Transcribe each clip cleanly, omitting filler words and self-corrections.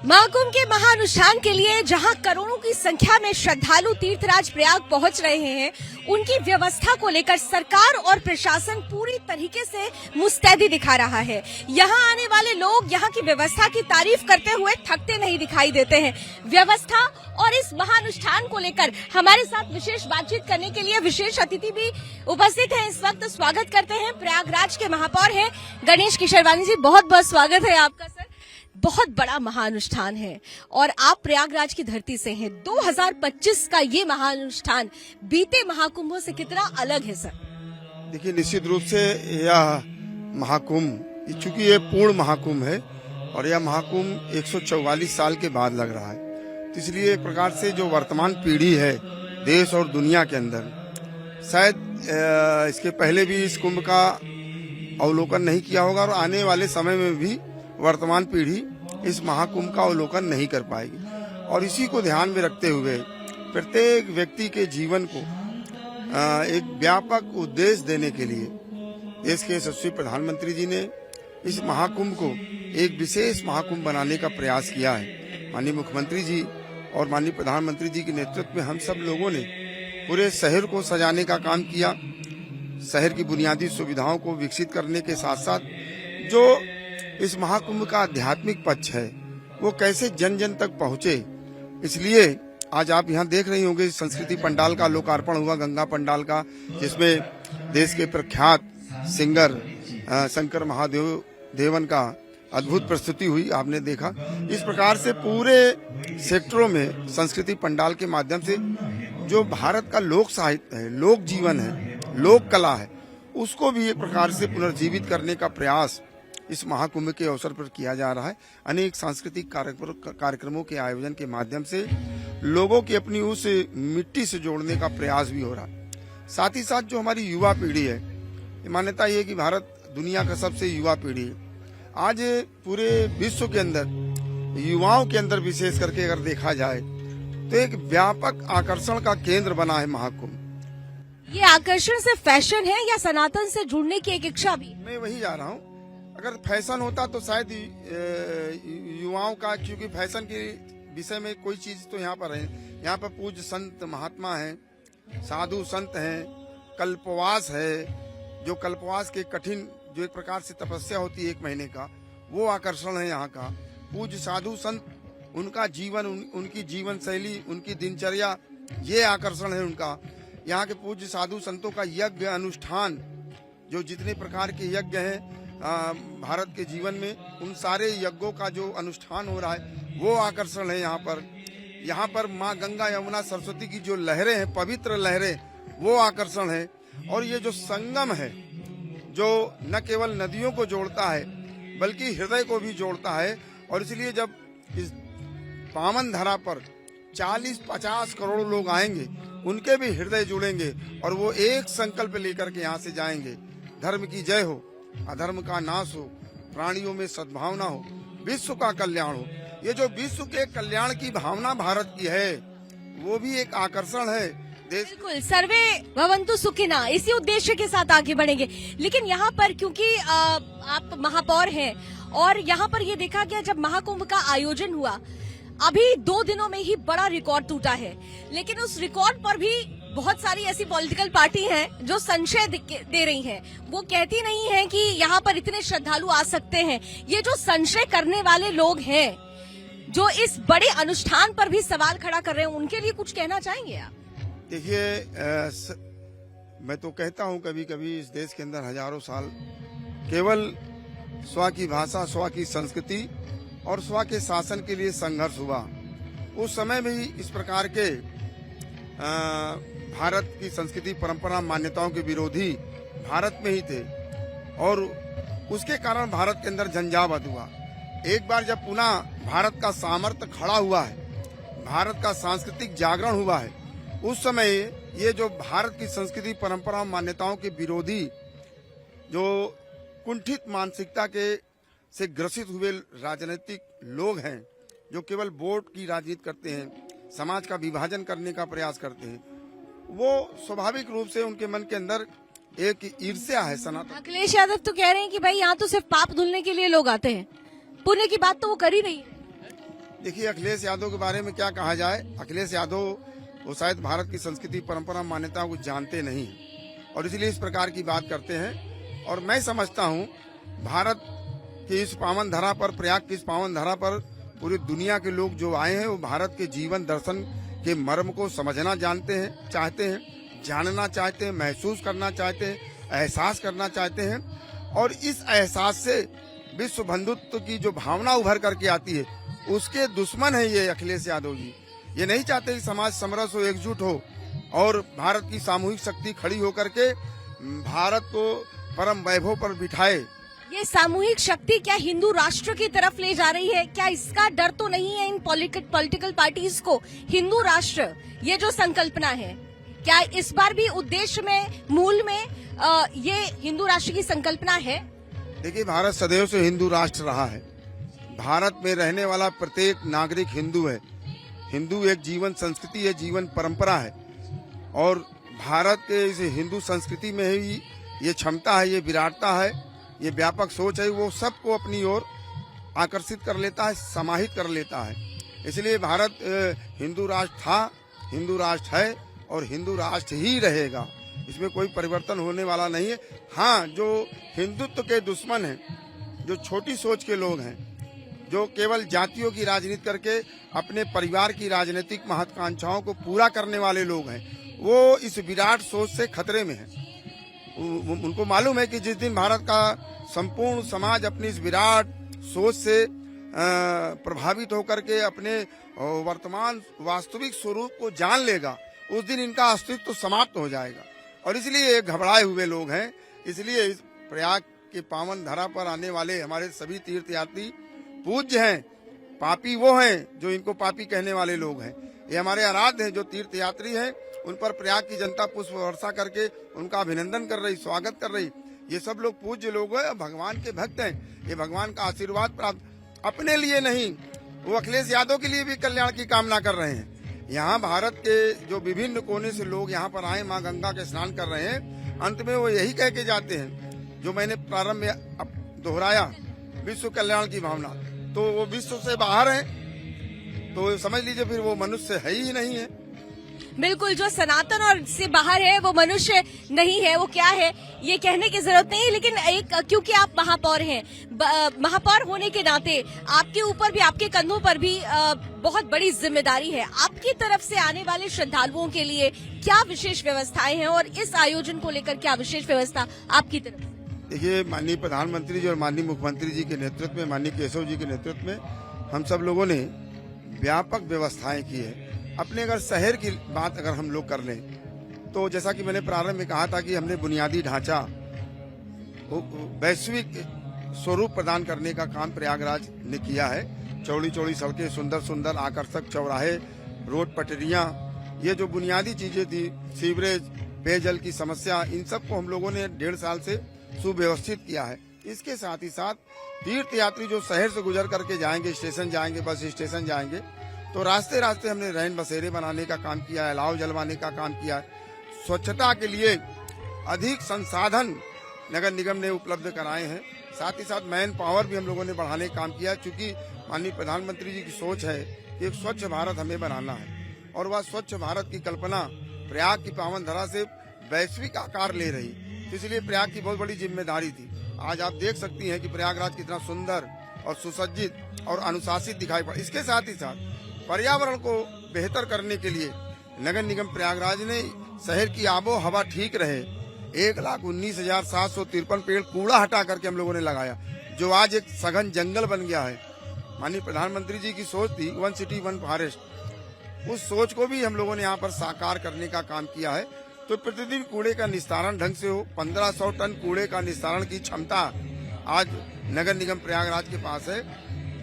महाकुंभ के महानुष्ठान के लिए जहां करोड़ों की संख्या में श्रद्धालु तीर्थराज प्रयाग पहुंच रहे हैं, उनकी व्यवस्था को लेकर सरकार और प्रशासन पूरी तरीके से मुस्तैदी दिखा रहा है। यहां आने वाले लोग यहां की व्यवस्था की तारीफ करते हुए थकते नहीं दिखाई देते हैं। व्यवस्था और इस महानुष्ठान को लेकर हमारे साथ विशेष बातचीत करने के लिए विशेष अतिथि भी उपस्थित हैं। इस वक्त स्वागत करते हैं प्रयागराज के महापौर हैं गणेश किशोरवानी जी। बहुत बहुत स्वागत है आपका सर। बहुत बड़ा महानुष्ठान है और आप प्रयागराज की धरती से हैं। 2025 का ये महानुष्ठान बीते महाकुंभों से कितना अलग है सर? देखिए, निश्चित रूप से यह महाकुंभ, चूंकि ये पूर्ण महाकुंभ है और यह महाकुंभ 144 साल के बाद लग रहा है, तो इसलिए एक प्रकार से जो वर्तमान पीढ़ी है देश और दुनिया के अंदर, शायद इसके पहले भी इस कुंभ का अवलोकन नहीं किया होगा और आने वाले समय में भी वर्तमान पीढ़ी इस महाकुंभ का अवलोकन नहीं कर पाएगी। और इसी को ध्यान में रखते हुए प्रत्येक व्यक्ति के जीवन को एक व्यापक उद्देश्य देने के लिए देश के यशस्वी प्रधानमंत्री जी ने इस महाकुंभ को एक विशेष महाकुंभ बनाने का प्रयास किया है। माननीय मुख्यमंत्री जी और माननीय प्रधानमंत्री जी के नेतृत्व में हम सब लोगों ने पूरे शहर को सजाने का काम किया। शहर की बुनियादी सुविधाओं को विकसित करने के साथ साथ जो इस महाकुंभ का आध्यात्मिक पक्ष है वो कैसे जन जन तक पहुंचे, इसलिए आज आप यहाँ देख रही होंगे संस्कृति पंडाल का लोकार्पण हुआ, गंगा पंडाल का, जिसमें देश के प्रख्यात सिंगर शंकर महादेव देवन का अद्भुत प्रस्तुति हुई, आपने देखा। इस प्रकार से पूरे सेक्टरों में संस्कृति पंडाल के माध्यम से जो भारत का लोक साहित्य है, लोक जीवन है, लोक कला है, उसको भी एक प्रकार से पुनर्जीवित करने का प्रयास इस महाकुंभ के अवसर पर किया जा रहा है। अनेक सांस्कृतिक कार्यक्रमों के आयोजन के माध्यम से लोगों की अपनी उस मिट्टी से जोड़ने का प्रयास भी हो रहा है। साथ ही साथ जो हमारी युवा पीढ़ी है, मान्यता ये कि भारत दुनिया का सबसे युवा पीढ़ी है। आज पूरे विश्व के अंदर युवाओं के अंदर विशेष करके अगर देखा जाए तो एक व्यापक आकर्षण का केंद्र बना है महाकुंभ। ये आकर्षण से फैशन है या सनातन से जुड़ने की एक इच्छा भी? मैं वही जा रहा हूँ। अगर फैशन होता तो शायद युवाओं का, क्योंकि फैशन के विषय में कोई चीज तो यहाँ पर है। यहाँ पर पूज्य संत महात्मा हैं, साधु संत हैं, कल्पवास है, जो कल्पवास के कठिन जो एक प्रकार से तपस्या होती है 1 महीने का, वो आकर्षण है यहाँ का। पूज्य साधु संत, उनका जीवन, उनकी जीवन शैली, उनकी दिनचर्या, ये आकर्षण है उनका। यहाँ के पूज्य साधु संतों का यज्ञ अनुष्ठान, जो जितने प्रकार के यज्ञ हैं भारत के जीवन में, उन सारे यज्ञों का जो अनुष्ठान हो रहा है वो आकर्षण है यहाँ पर। यहाँ पर माँ गंगा यमुना सरस्वती की जो लहरें हैं, पवित्र लहरें, वो आकर्षण है। और ये जो संगम है, जो न केवल नदियों को जोड़ता है बल्कि हृदय को भी जोड़ता है, और इसलिए जब इस पावन धरा पर 40-50 करोड़ लोग आएंगे, उनके भी हृदय जुड़ेंगे और वो एक संकल्प लेकर के यहाँ से जाएंगे, धर्म की जय हो, अधर्म का नाश हो, प्राणियों में सद्भावना हो, विश्व का कल्याण हो। ये जो विश्व के कल्याण की भावना भारत की है, वो भी एक आकर्षण है। बिल्कुल, सर्वे भवन्तु सुखिना, इसी उद्देश्य के साथ आगे बढ़ेंगे। लेकिन यहाँ पर क्योंकि आप महापौर हैं और यहाँ पर ये देखा गया जब महाकुंभ का आयोजन हुआ, अभी 2 दिनों में ही बड़ा रिकॉर्ड टूटा है, लेकिन उस रिकॉर्ड पर भी बहुत सारी ऐसी पॉलिटिकल पार्टी हैं जो संशय दे रही हैं। वो कहती नहीं है कि यहाँ पर इतने श्रद्धालु आ सकते हैं। ये जो संशय करने वाले लोग हैं, जो इस बड़े अनुष्ठान पर भी सवाल खड़ा कर रहे हैं, उनके लिए कुछ कहना चाहेंगे आप? देखिए, मैं तो कहता हूँ कभी कभी इस देश के अंदर हजारों साल केवल स्व की भाषा, स्व की संस्कृति और स्व के शासन के लिए संघर्ष हुआ। उस समय भी इस प्रकार के भारत की संस्कृति, परंपरा, मान्यताओं के विरोधी भारत में ही थे और उसके कारण भारत के अंदर झंझावात हुआ। एक बार जब पुनः भारत का सामर्थ्य खड़ा हुआ है, भारत का सांस्कृतिक जागरण हुआ है, उस समय ये जो भारत की संस्कृति, परंपरा, मान्यताओं के विरोधी जो कुंठित मानसिकता के से ग्रसित हुए राजनीतिक लोग हैं, जो केवल वोट की राजनीति करते हैं, समाज का विभाजन करने का प्रयास करते हैं, वो स्वाभाविक रूप से उनके मन के अंदर एक ईर्ष्या है सनातन। अखिलेश यादव तो कह रहे हैं कि भाई यहाँ तो सिर्फ पाप धुलने के लिए लोग आते हैं, पुण्य की बात तो वो कर ही नहीं है। देखिए, अखिलेश यादव के बारे में क्या कहा जाए। अखिलेश यादव वो शायद भारत की संस्कृति, परंपरा, मान्यता को जानते नहीं हैं और इसलिए इस प्रकार की बात करते हैं। और मैं समझता हूँ भारत की इस पावन धरा पर, प्रयाग की इस पावन धरा पर पूरी दुनिया के लोग जो आए हैं वो भारत के जीवन दर्शन के मर्म को समझना चाहते हैं, जानना चाहते हैं, महसूस करना चाहते हैं, एहसास करना चाहते हैं। और इस एहसास से विश्व बंधुत्व की जो भावना उभर करके आती है, उसके दुश्मन है ये अखिलेश यादव जी। ये नहीं चाहते कि समाज समरस हो, एकजुट हो और भारत की सामूहिक शक्ति खड़ी होकर के भारत को परम वैभव पर बिठाए। ये सामूहिक शक्ति क्या हिंदू राष्ट्र की तरफ ले जा रही है? क्या इसका डर तो नहीं है इन पॉलिटिकल पार्टीज को? हिंदू राष्ट्र ये जो संकल्पना है, क्या इस बार भी उद्देश्य में, मूल में ये हिंदू राष्ट्र की संकल्पना है? देखिए, भारत सदैव से हिंदू राष्ट्र रहा है। भारत में रहने वाला प्रत्येक नागरिक हिंदू है। हिंदू एक जीवन संस्कृति है, जीवन परंपरा है और भारत के इस हिंदू संस्कृति में ही ये क्षमता है, ये विराटता है, ये व्यापक सोच है, वो सबको अपनी ओर आकर्षित कर लेता है, समाहित कर लेता है। इसलिए भारत हिंदू राष्ट्र था, हिंदू राष्ट्र है और हिंदू राष्ट्र ही रहेगा। इसमें कोई परिवर्तन होने वाला नहीं है। हाँ, जो हिंदुत्व के दुश्मन हैं, जो छोटी सोच के लोग हैं, जो केवल जातियों की राजनीति करके अपने परिवार की राजनीतिक महत्वाकांक्षाओं को पूरा करने वाले लोग हैं, वो इस विराट सोच से खतरे में हैं। उनको मालूम है कि जिस दिन भारत का संपूर्ण समाज अपनी इस विराट सोच से प्रभावित होकर के अपने वर्तमान वास्तविक स्वरूप को जान लेगा, उस दिन इनका अस्तित्व समाप्त हो जाएगा। और इसलिए घबराए हुए लोग हैं। इसलिए इस प्रयाग के पावन धरा पर आने वाले हमारे सभी तीर्थयात्री पूज्य हैं। पापी वो हैं जो इनको पापी कहने वाले लोग हैं। ये हमारे आराध्य हैं जो तीर्थयात्री हैं, उन पर प्रयाग की जनता पुष्प वर्षा करके उनका अभिनंदन कर रही, स्वागत कर रही। ये सब लोग पूज्य लोग हैं, भगवान के भक्त हैं। ये भगवान का आशीर्वाद प्राप्त अपने लिए नहीं, वो अखिलेश यादव के लिए भी कल्याण की कामना कर रहे हैं। यहाँ भारत के जो विभिन्न कोने से लोग यहाँ पर आए, माँ गंगा के स्नान कर रहे हैं। अंत में वो यही कह के जाते हैं जो मैंने प्रारंभ में दोहराया, विश्व कल्याण की भावना। तो वो विश्व से बाहर है तो समझ लीजिए फिर वो मनुष्य है ही नहीं है। बिल्कुल, जो सनातन और से बाहर है वो मनुष्य नहीं है। वो क्या है ये कहने की जरूरत नहीं है, लेकिन एक क्योंकि आप महापौर हैं, महापौर होने के नाते आपके ऊपर भी, आपके कंधों पर भी बहुत बड़ी जिम्मेदारी है। आपकी तरफ से आने वाले श्रद्धालुओं के लिए क्या विशेष व्यवस्थाएं हैं और इस आयोजन को लेकर क्या विशेष व्यवस्था आपकी तरफ से? देखिए, माननीय प्रधानमंत्री जी और माननीय मुख्यमंत्री जी के नेतृत्व में, माननीय केशव जी के नेतृत्व में हम सब लोगों ने व्यापक व्यवस्थाएं की है। अपने अगर शहर की बात अगर हम लोग कर लें तो जैसा कि मैंने प्रारंभ में कहा था कि हमने बुनियादी ढांचा वैश्विक स्वरूप प्रदान करने का काम प्रयागराज ने किया है। चौड़ी चौड़ी सड़कें, सुंदर सुंदर आकर्षक चौराहे, रोड पटरियां, ये जो बुनियादी चीजें थी, सीवरेज, पेयजल की समस्या, इन सब को हम लोगों ने 1.5 साल से सुव्यवस्थित किया है। इसके साथ ही साथ तीर्थयात्री जो शहर से गुजर करके जाएंगे, स्टेशन जाएंगे, बस स्टेशन जाएंगे, तो रास्ते रास्ते हमने रैन बसेरे बनाने का काम किया है, अलाव जलवाने का काम किया है। स्वच्छता के लिए अधिक संसाधन नगर निगम ने उपलब्ध कराए हैं। साथ ही साथ मैन पावर भी हम लोगों ने बढ़ाने का काम किया है, क्योंकि माननीय प्रधानमंत्री जी की सोच है कि एक स्वच्छ भारत हमें बनाना है और वह स्वच्छ भारत की कल्पना प्रयाग की पावन धरा से वैश्विक आकार ले रही। तो इसलिए प्रयाग की बहुत बड़ी जिम्मेदारी थी। आज आप देख सकती हैं कि प्रयागराज कितना सुंदर और सुसज्जित और अनुशासित दिखाई पड़ा। इसके साथ ही साथ पर्यावरण को बेहतर करने के लिए नगर निगम प्रयागराज ने शहर की आबो हवा ठीक रहे 1,19,753 पेड़ कूड़ा हटा करके हम लोगों ने लगाया, जो आज एक सघन जंगल बन गया है। माननीय प्रधानमंत्री जी की सोच थी 1 सिटी 1 फॉरेस्ट, उस सोच को भी हम लोगों ने यहाँ पर साकार करने का काम किया है। तो प्रतिदिन कूड़े का निस्तारण ढंग से हो, 1500 टन कूड़े का निस्तारण की क्षमता आज नगर निगम प्रयागराज के पास है।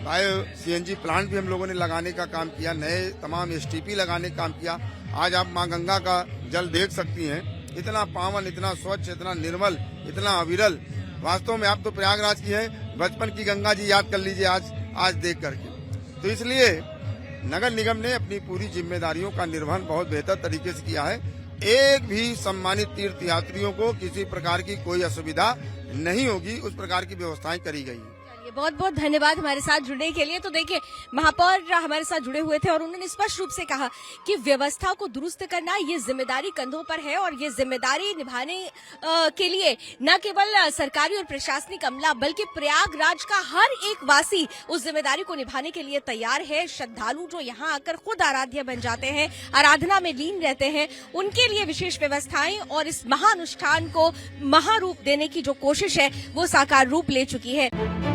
बायो CNG प्लांट भी हम लोगों ने लगाने का काम किया, नए तमाम STP लगाने का काम किया। आज आप माँ गंगा का जल देख सकती हैं, इतना पावन, इतना स्वच्छ, इतना निर्मल, इतना अविरल। वास्तव में आप तो प्रयागराज की हैं, बचपन की गंगा जी याद कर लीजिए आज देख करके। तो इसलिए नगर निगम ने अपनी पूरी जिम्मेदारियों का निर्वहन बहुत बेहतर तरीके से किया है। एक भी सम्मानित तीर्थ यात्रियों को किसी प्रकार की कोई असुविधा नहीं होगी, उस प्रकार की व्यवस्थाएं करी गई है। बहुत बहुत धन्यवाद हमारे साथ जुड़ने के लिए। तो देखिए, महापौर हमारे साथ जुड़े हुए थे और उन्होंने स्पष्ट रूप से कहा कि व्यवस्था को दुरुस्त करना ये जिम्मेदारी कंधों पर है और ये जिम्मेदारी निभाने के लिए न केवल सरकारी और प्रशासनिक अमला बल्कि प्रयागराज का हर एक वासी उस जिम्मेदारी को निभाने के लिए तैयार है। श्रद्धालु जो यहाँ आकर खुद आराध्य बन जाते हैं, आराधना में लीन रहते हैं, उनके लिए विशेष व्यवस्थाएं और इस महानुष्ठान को महारूप देने की जो कोशिश है वो साकार रूप ले चुकी है।